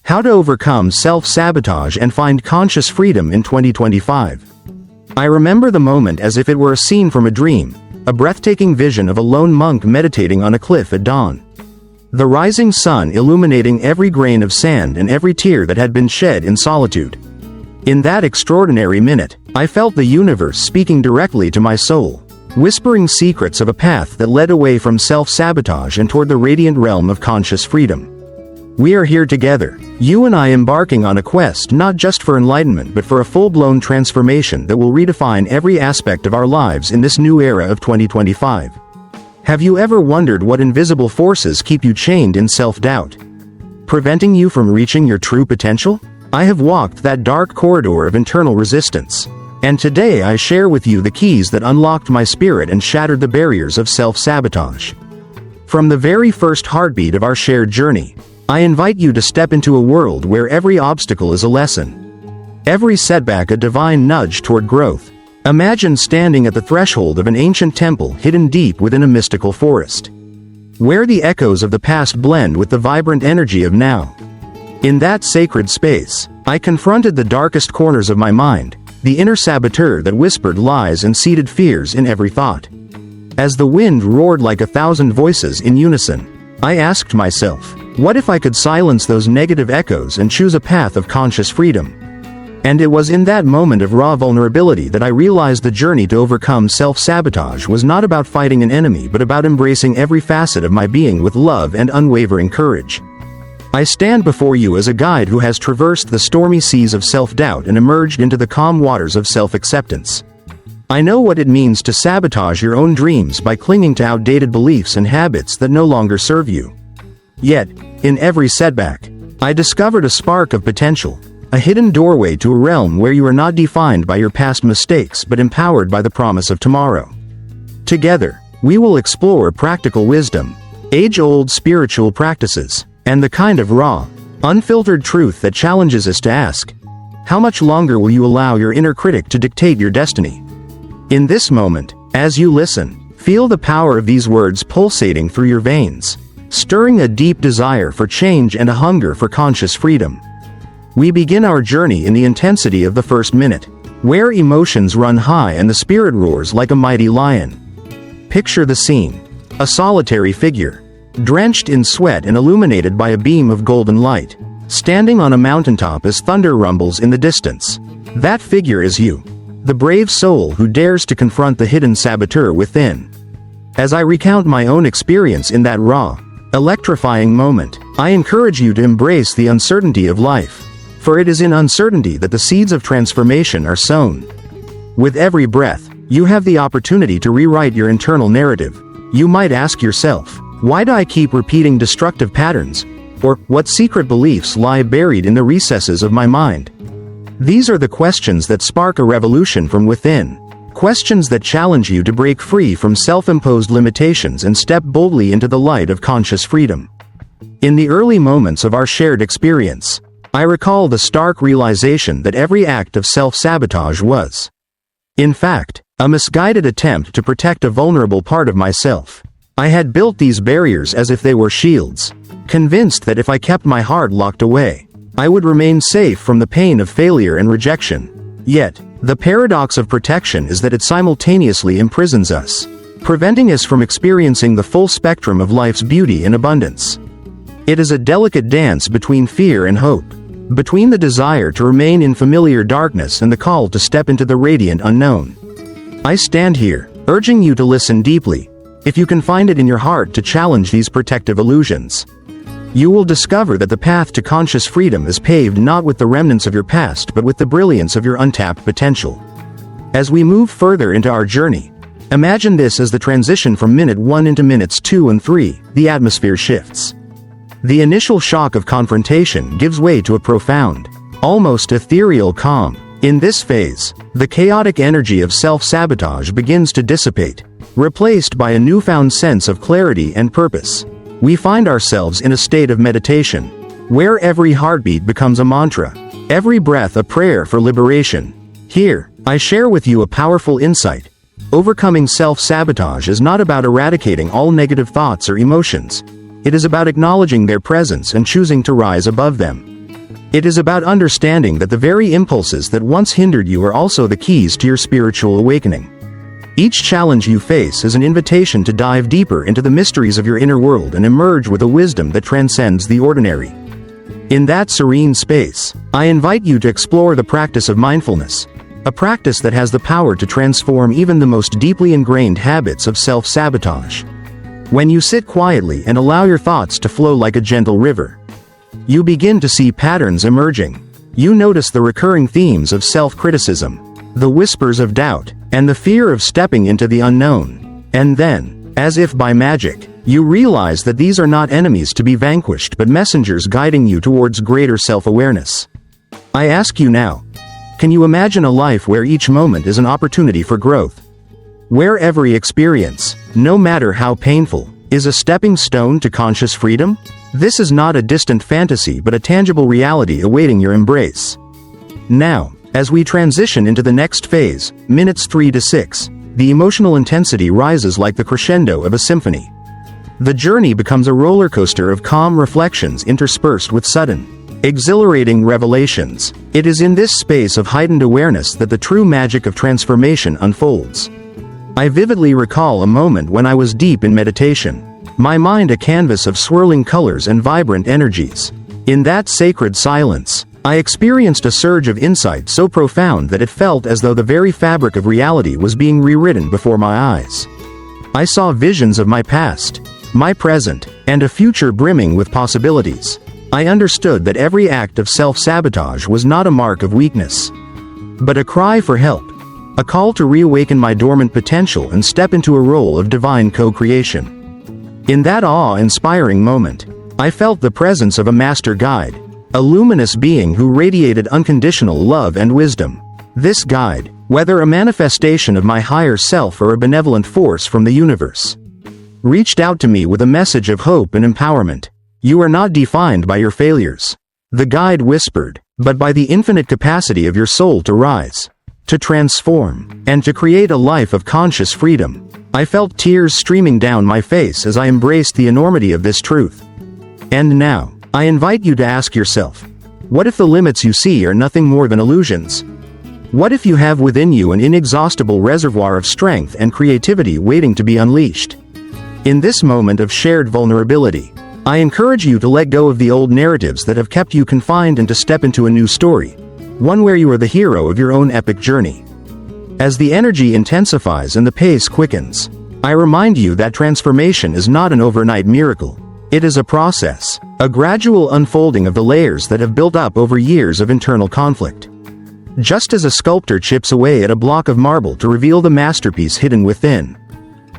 How to overcome self-sabotage and find conscious freedom in 2025. I remember the moment as if it were a scene from a dream, a breathtaking vision of a lone monk meditating on a cliff at dawn. The rising sun illuminating every grain of sand and every tear that had been shed in solitude. In that extraordinary minute, I felt the universe speaking directly to my soul, whispering secrets of a path that led away from self-sabotage and toward the radiant realm of conscious freedom. We are here together, you and I, embarking on a quest not just for enlightenment but for a full-blown transformation that will redefine every aspect of our lives in this new era of 2025. Have you ever wondered what invisible forces keep you chained in self-doubt, preventing you from reaching your true potential? I have walked that dark corridor of internal resistance, and today I share with you the keys that unlocked my spirit and shattered the barriers of self-sabotage. From the very first heartbeat of our shared journey, I invite you to step into a world where every obstacle is a lesson, every setback a divine nudge toward growth. Imagine standing at the threshold of an ancient temple hidden deep within a mystical forest, where the echoes of the past blend with the vibrant energy of now. In that sacred space, I confronted the darkest corners of my mind, the inner saboteur that whispered lies and seeded fears in every thought. As the wind roared like 1,000 voices in unison, I asked myself, what if I could silence those negative echoes and choose a path of conscious freedom? And it was in that moment of raw vulnerability that I realized the journey to overcome self-sabotage was not about fighting an enemy but about embracing every facet of my being with love and unwavering courage. I stand before you as a guide who has traversed the stormy seas of self-doubt and emerged into the calm waters of self-acceptance. I know what it means to sabotage your own dreams by clinging to outdated beliefs and habits that no longer serve you. Yet, in every setback, I discovered a spark of potential, a hidden doorway to a realm where you are not defined by your past mistakes but empowered by the promise of tomorrow. Together, we will explore practical wisdom, age-old spiritual practices, and the kind of raw, unfiltered truth that challenges us to ask, how much longer will you allow your inner critic to dictate your destiny? In this moment, as you listen, feel the power of these words pulsating through your veins, stirring a deep desire for change and a hunger for conscious freedom. We begin our journey in the intensity of the first minute, where emotions run high and the spirit roars like a mighty lion. Picture the scene. A solitary figure, drenched in sweat and illuminated by a beam of golden light, standing on a mountaintop as thunder rumbles in the distance. That figure is you, the brave soul who dares to confront the hidden saboteur within. As I recount my own experience in that raw, electrifying moment, I encourage you to embrace the uncertainty of life, for it is in uncertainty that the seeds of transformation are sown. With every breath, you have the opportunity to rewrite your internal narrative. You might ask yourself, why do I keep repeating destructive patterns? Or, what secret beliefs lie buried in the recesses of my mind? These are the questions that spark a revolution from within. Questions that challenge you to break free from self-imposed limitations and step boldly into the light of conscious freedom. In the early moments of our shared experience, I recall the stark realization that every act of self-sabotage was, in fact, a misguided attempt to protect a vulnerable part of myself. I had built these barriers as if they were shields, convinced that if I kept my heart locked away, I would remain safe from the pain of failure and rejection. Yet, the paradox of protection is that it simultaneously imprisons us, preventing us from experiencing the full spectrum of life's beauty and abundance. It is a delicate dance between fear and hope, between the desire to remain in familiar darkness and the call to step into the radiant unknown. I stand here, urging you to listen deeply, if you can find it in your heart to challenge these protective illusions. You will discover that the path to conscious freedom is paved not with the remnants of your past but with the brilliance of your untapped potential. As we move further into our journey, imagine this as the transition from minute 1 into minutes 2 and 3, the atmosphere shifts. The initial shock of confrontation gives way to a profound, almost ethereal calm. In this phase, the chaotic energy of self-sabotage begins to dissipate, replaced by a newfound sense of clarity and purpose. We find ourselves in a state of meditation, where every heartbeat becomes a mantra, every breath a prayer for liberation. Here, I share with you a powerful insight. Overcoming self-sabotage is not about eradicating all negative thoughts or emotions. It is about acknowledging their presence and choosing to rise above them. It is about understanding that the very impulses that once hindered you are also the keys to your spiritual awakening. Each challenge you face is an invitation to dive deeper into the mysteries of your inner world and emerge with a wisdom that transcends the ordinary. In that serene space, I invite you to explore the practice of mindfulness, a practice that has the power to transform even the most deeply ingrained habits of self-sabotage. When you sit quietly and allow your thoughts to flow like a gentle river, you begin to see patterns emerging. You notice the recurring themes of self-criticism, the whispers of doubt, and the fear of stepping into the unknown. And then, as if by magic, you realize that these are not enemies to be vanquished but messengers guiding you towards greater self-awareness. I ask you now, can you imagine a life where each moment is an opportunity for growth? Where every experience, no matter how painful, is a stepping stone to conscious freedom? This is not a distant fantasy but a tangible reality awaiting your embrace. Now, as we transition into the next phase, minutes 3 to 6, the emotional intensity rises like the crescendo of a symphony. The journey becomes a roller coaster of calm reflections interspersed with sudden, exhilarating revelations. It is in this space of heightened awareness that the true magic of transformation unfolds. I vividly recall a moment when I was deep in meditation, my mind a canvas of swirling colors and vibrant energies. In that sacred silence, I experienced a surge of insight so profound that it felt as though the very fabric of reality was being rewritten before my eyes. I saw visions of my past, my present, and a future brimming with possibilities. I understood that every act of self-sabotage was not a mark of weakness, but a cry for help, a call to reawaken my dormant potential and step into a role of divine co-creation. In that awe-inspiring moment, I felt the presence of a master guide, a luminous being who radiated unconditional love and wisdom. This guide, whether a manifestation of my higher self or a benevolent force from the universe, reached out to me with a message of hope and empowerment. You are not defined by your failures, the guide whispered, but by the infinite capacity of your soul to rise, to transform, and to create a life of conscious freedom. I felt tears streaming down my face as I embraced the enormity of this truth. And now, I invite you to ask yourself, what if the limits you see are nothing more than illusions? What if you have within you an inexhaustible reservoir of strength and creativity waiting to be unleashed? In this moment of shared vulnerability, I encourage you to let go of the old narratives that have kept you confined and to step into a new story, one where you are the hero of your own epic journey. As the energy intensifies and the pace quickens, I remind you that transformation is not an overnight miracle. It is a process, a gradual unfolding of the layers that have built up over years of internal conflict. Just as a sculptor chips away at a block of marble to reveal the masterpiece hidden within,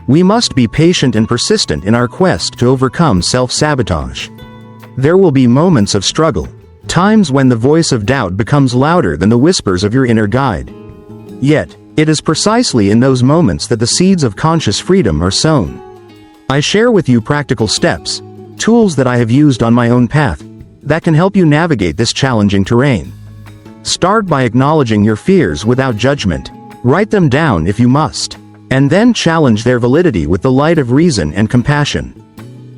we must be patient and persistent in our quest to overcome self-sabotage. There will be moments of struggle, times when the voice of doubt becomes louder than the whispers of your inner guide. Yet, it is precisely in those moments that the seeds of conscious freedom are sown. I share with you practical steps, tools that I have used on my own path, that can help you navigate this challenging terrain. Start by acknowledging your fears without judgment. Write them down if you must, and then challenge their validity with the light of reason and compassion.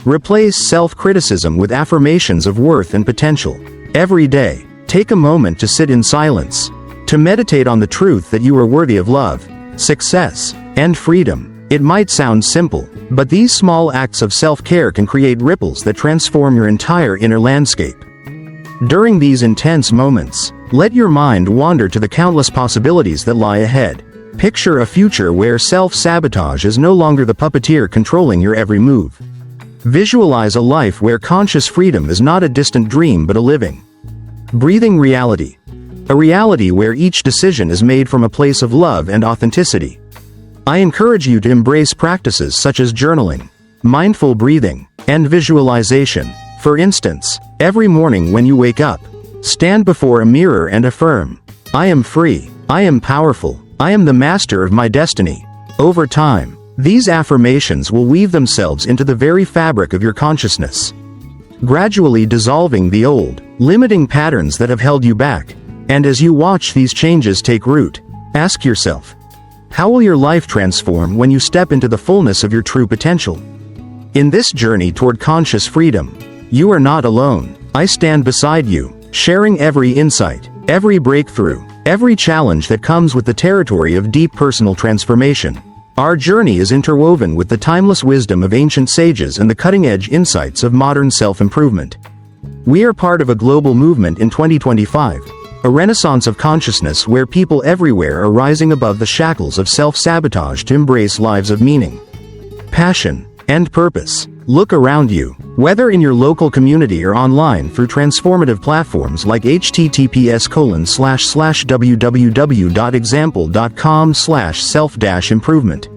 Replace self-criticism with affirmations of worth and potential. Every day, take a moment to sit in silence, to meditate on the truth that you are worthy of love, success, and freedom. It might sound simple, but these small acts of self-care can create ripples that transform your entire inner landscape. During these intense moments, let your mind wander to the countless possibilities that lie ahead. Picture a future where self-sabotage is no longer the puppeteer controlling your every move. Visualize a life where conscious freedom is not a distant dream but a living, breathing reality. A reality where each decision is made from a place of love and authenticity. I encourage you to embrace practices such as journaling, mindful breathing, and visualization. For instance, every morning when you wake up, stand before a mirror and affirm, I am free, I am powerful, I am the master of my destiny. Over time, these affirmations will weave themselves into the very fabric of your consciousness, gradually dissolving the old, limiting patterns that have held you back. And as you watch these changes take root, ask yourself, how will your life transform when you step into the fullness of your true potential? In this journey toward conscious freedom, you are not alone. I stand beside you, sharing every insight, every breakthrough, every challenge that comes with the territory of deep personal transformation. Our journey is interwoven with the timeless wisdom of ancient sages and the cutting-edge insights of modern self-improvement. We are part of a global movement in 2025, a renaissance of consciousness where people everywhere are rising above the shackles of self-sabotage to embrace lives of meaning, passion, and purpose. Look around you, whether in your local community or online through transformative platforms like https://www.example.com/self-improvement.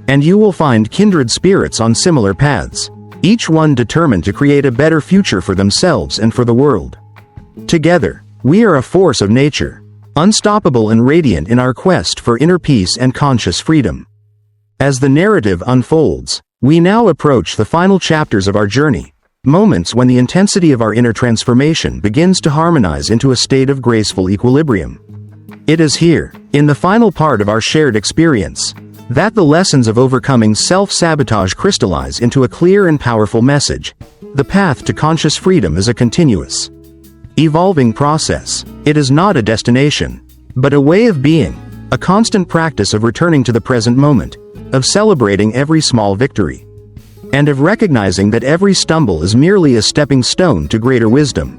And you will find kindred spirits on similar paths, each one determined to create a better future for themselves and for the world. Together, we are a force of nature, unstoppable and radiant in our quest for inner peace and conscious freedom. As the narrative unfolds, we now approach the final chapters of our journey, moments when the intensity of our inner transformation begins to harmonize into a state of graceful equilibrium. It is here, in the final part of our shared experience, that the lessons of overcoming self-sabotage crystallize into a clear and powerful message. The path to conscious freedom is a continuous, evolving process. It is not a destination, but a way of being, a constant practice of returning to the present moment, of celebrating every small victory, and of recognizing that every stumble is merely a stepping stone to greater wisdom.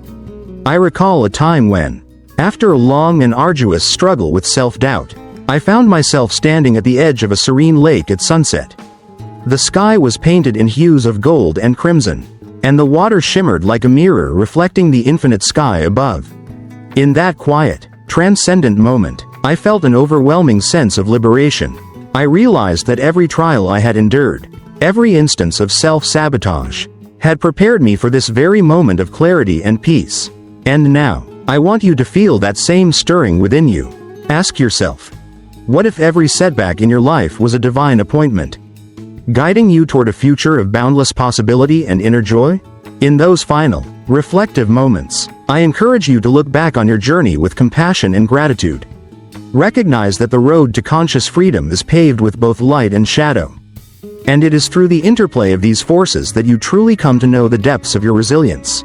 I recall a time when, after a long and arduous struggle with self-doubt, I found myself standing at the edge of a serene lake at sunset. The sky was painted in hues of gold and crimson, and the water shimmered like a mirror reflecting the infinite sky above. In that quiet, transcendent moment, I felt an overwhelming sense of liberation. I realized that every trial I had endured, every instance of self-sabotage, had prepared me for this very moment of clarity and peace. And now, I want you to feel that same stirring within you. Ask yourself, what if every setback in your life was a divine appointment, guiding you toward a future of boundless possibility and inner joy? In those final, reflective moments, I encourage you to look back on your journey with compassion and gratitude. Recognize that the road to conscious freedom is paved with both light and shadow. And it is through the interplay of these forces that you truly come to know the depths of your resilience.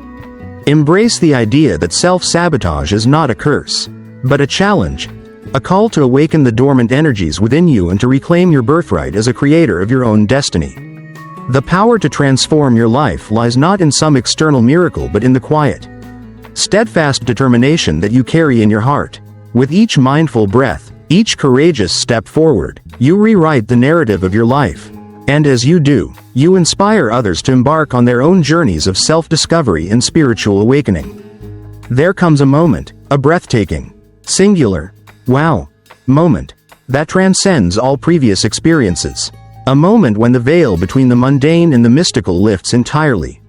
Embrace the idea that self-sabotage is not a curse, but a challenge, a call to awaken the dormant energies within you and to reclaim your birthright as a creator of your own destiny. The power to transform your life lies not in some external miracle but in the quiet, steadfast determination that you carry in your heart. With each mindful breath, each courageous step forward, you rewrite the narrative of your life. And as you do, you inspire others to embark on their own journeys of self-discovery and spiritual awakening. There comes a moment, a breathtaking, singular, wow moment, that transcends all previous experiences. A moment when the veil between the mundane and the mystical lifts entirely.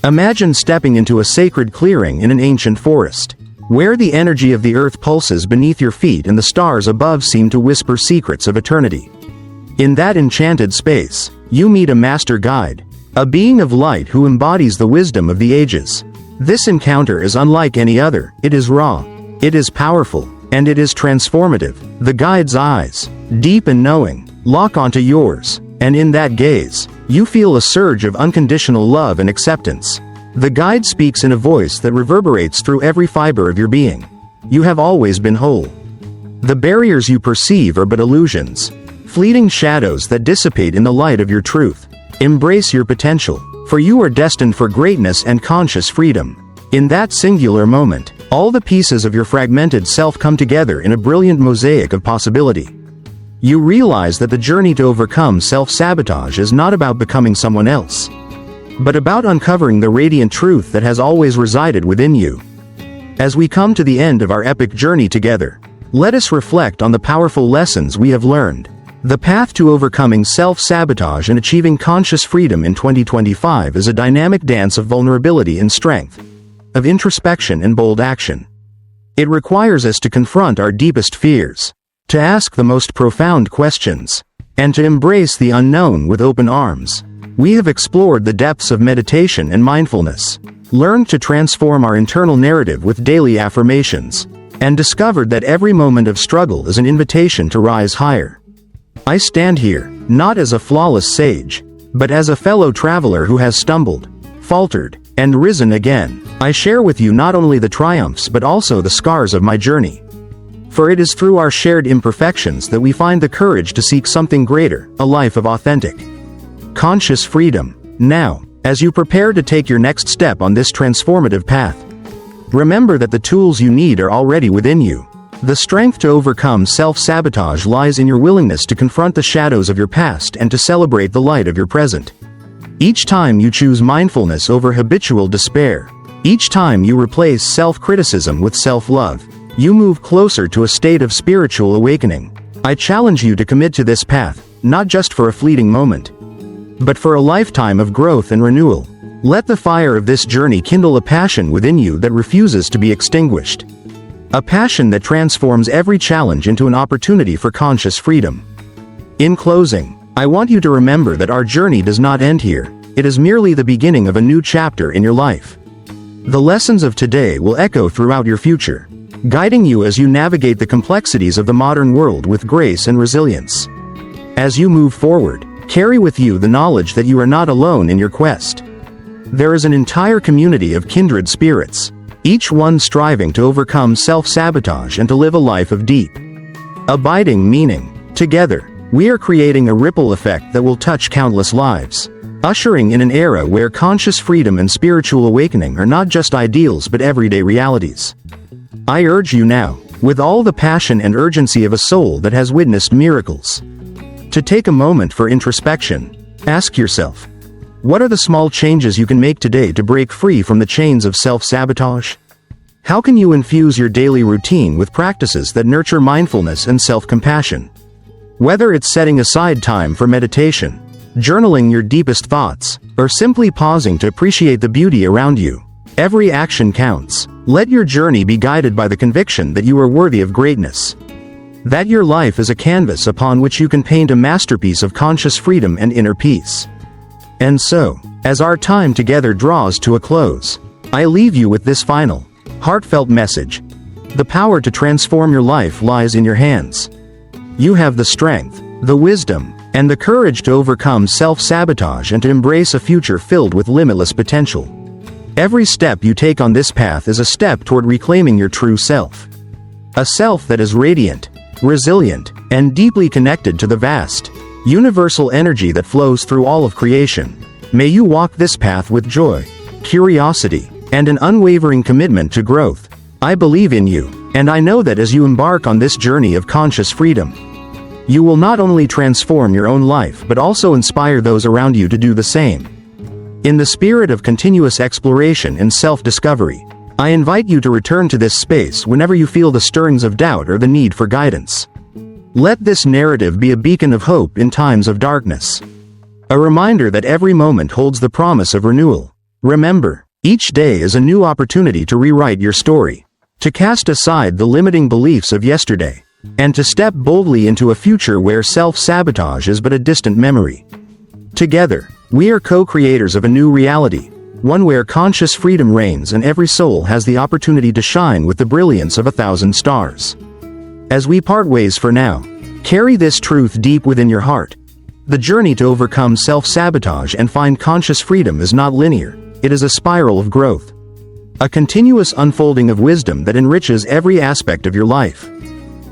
Imagine stepping into a sacred clearing in an ancient forest, where the energy of the earth pulses beneath your feet and the stars above seem to whisper secrets of eternity. In that enchanted space, you meet a master guide, a being of light who embodies the wisdom of the ages. This encounter is unlike any other. It is raw, it is powerful, and it is transformative. The guide's eyes, deep and knowing, lock onto yours, and in that gaze, you feel a surge of unconditional love and acceptance. The guide speaks in a voice that reverberates through every fiber of your being. You have always been whole. The barriers you perceive are but illusions, fleeting shadows that dissipate in the light of your truth. Embrace your potential, for you are destined for greatness and conscious freedom. In that singular moment, all the pieces of your fragmented self come together in a brilliant mosaic of possibility. You realize that the journey to overcome self-sabotage is not about becoming someone else, but about uncovering the radiant truth that has always resided within you. As we come to the end of our epic journey together, let us reflect on the powerful lessons we have learned. The path to overcoming self-sabotage and achieving conscious freedom in 2025 is a dynamic dance of vulnerability and strength, of introspection and bold action. It requires us to confront our deepest fears, to ask the most profound questions, and to embrace the unknown with open arms. We have explored the depths of meditation and mindfulness, learned to transform our internal narrative with daily affirmations, and discovered that every moment of struggle is an invitation to rise higher. I stand here, not as a flawless sage, but as a fellow traveler who has stumbled, faltered, and risen again. I share with you not only the triumphs but also the scars of my journey. For it is through our shared imperfections that we find the courage to seek something greater, a life of authentic, conscious freedom. Now, as you prepare to take your next step on this transformative path, remember that the tools you need are already within you. The strength to overcome self-sabotage lies in your willingness to confront the shadows of your past and to celebrate the light of your present. Each time you choose mindfulness over habitual despair, each time you replace self-criticism with self-love, you move closer to a state of spiritual awakening. I challenge you to commit to this path, not just for a fleeting moment, but for a lifetime of growth and renewal. Let the fire of this journey kindle a passion within you that refuses to be extinguished. A passion that transforms every challenge into an opportunity for conscious freedom. In closing, I want you to remember that our journey does not end here. It is merely the beginning of a new chapter in your life. The lessons of today will echo throughout your future, guiding you as you navigate the complexities of the modern world with grace and resilience. As you move forward, carry with you the knowledge that you are not alone in your quest. There is an entire community of kindred spirits, each one striving to overcome self-sabotage and to live a life of deep, abiding meaning. Together, we are creating a ripple effect that will touch countless lives, ushering in an era where conscious freedom and spiritual awakening are not just ideals but everyday realities. I urge you now, with all the passion and urgency of a soul that has witnessed miracles, to take a moment for introspection. Ask yourself, what are the small changes you can make today to break free from the chains of self-sabotage? How can you infuse your daily routine with practices that nurture mindfulness and self-compassion? Whether it's setting aside time for meditation, journaling your deepest thoughts, or simply pausing to appreciate the beauty around you, every action counts. Let your journey be guided by the conviction that you are worthy of greatness, that your life is a canvas upon which you can paint a masterpiece of conscious freedom and inner peace. And so, as our time together draws to a close, I leave you with this final, heartfelt message. The power to transform your life lies in your hands. You have the strength, the wisdom, and the courage to overcome self-sabotage and to embrace a future filled with limitless potential. Every step you take on this path is a step toward reclaiming your true self. A self that is radiant, resilient, and deeply connected to the vast, universal energy that flows through all of creation. May you walk this path with joy, curiosity, and an unwavering commitment to growth. I believe in you, and I know that as you embark on this journey of conscious freedom, you will not only transform your own life but also inspire those around you to do the same. In the spirit of continuous exploration and self-discovery, I invite you to return to this space whenever you feel the stirrings of doubt or the need for guidance. Let this narrative be a beacon of hope in times of darkness, a reminder that every moment holds the promise of renewal. Remember, each day is a new opportunity to rewrite your story, to cast aside the limiting beliefs of yesterday, and to step boldly into a future where self-sabotage is but a distant memory. Together, we are co-creators of a new reality, one where conscious freedom reigns and every soul has the opportunity to shine with the brilliance of 1,000 stars. As we part ways for now, carry this truth deep within your heart. The journey to overcome self-sabotage and find conscious freedom is not linear, it is a spiral of growth. A continuous unfolding of wisdom that enriches every aspect of your life.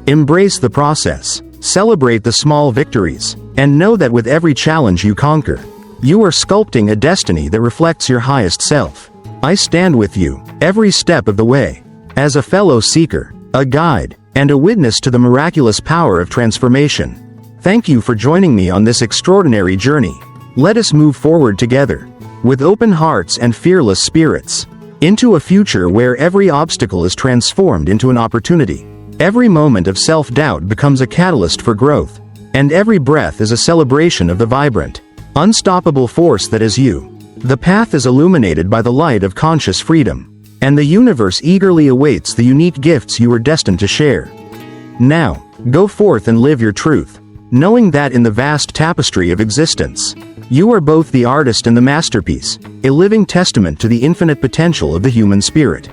Embrace the process, celebrate the small victories, and know that with every challenge you conquer, you are sculpting a destiny that reflects your highest self. I stand with you, every step of the way, as a fellow seeker, a guide, and a witness to the miraculous power of transformation. Thank you for joining me on this extraordinary journey. Let us move forward together, with open hearts and fearless spirits, into a future where every obstacle is transformed into an opportunity. Every moment of self-doubt becomes a catalyst for growth, and every breath is a celebration of the vibrant, unstoppable force that is you. The path is illuminated by the light of conscious freedom, and the universe eagerly awaits the unique gifts you are destined to share. Now, go forth and live your truth, knowing that in the vast tapestry of existence, you are both the artist and the masterpiece, a living testament to the infinite potential of the human spirit.